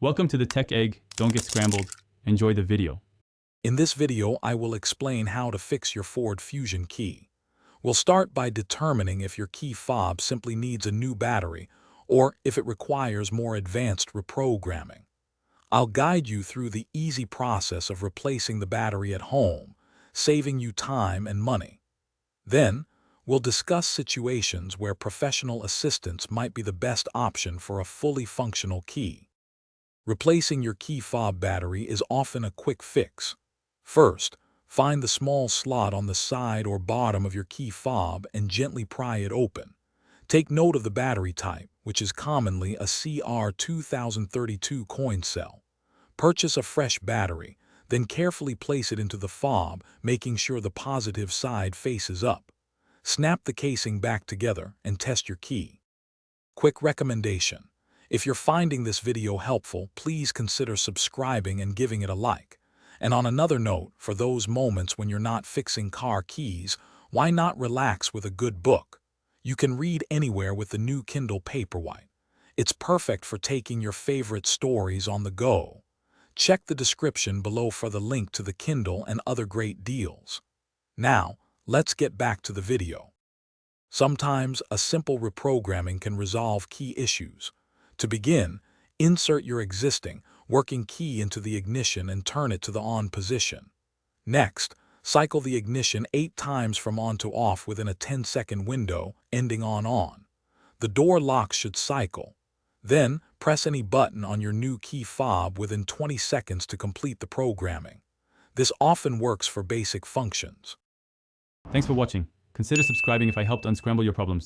Welcome to the Tech Egg. Don't get scrambled. Enjoy the video. In this video, I will explain how to fix your Ford Fusion key. We'll start by determining if your key fob simply needs a new battery or if it requires more advanced reprogramming. I'll guide you through the easy process of replacing the battery at home, saving you time and money. Then, we'll discuss situations where professional assistance might be the best option for a fully functional key. Replacing your key fob battery is often a quick fix. First, find the small slot on the side or bottom of your key fob and gently pry it open. Take note of the battery type, which is commonly a CR2032 coin cell. Purchase a fresh battery, then carefully place it into the fob, making sure the positive side faces up. Snap the casing back together and test your key. Quick recommendation: if you're finding this video helpful, please consider subscribing and giving it a like. And on another note, for those moments when you're not fixing car keys, why not relax with a good book? You can read anywhere with the new Kindle Paperwhite. It's perfect for taking your favorite stories on the go. Check the description below for the link to the Kindle and other great deals. Now, let's get back to the video. Sometimes a simple reprogramming can resolve key issues. To begin, insert your existing, working key into the ignition and turn it to the on position. Next, cycle the ignition 8 times from on to off within a 10-second window, ending on. The door locks should cycle. Then, press any button on your new key fob within 20 seconds to complete the programming. This often works for basic functions. Thanks for watching. Consider subscribing if I helped unscramble your problems.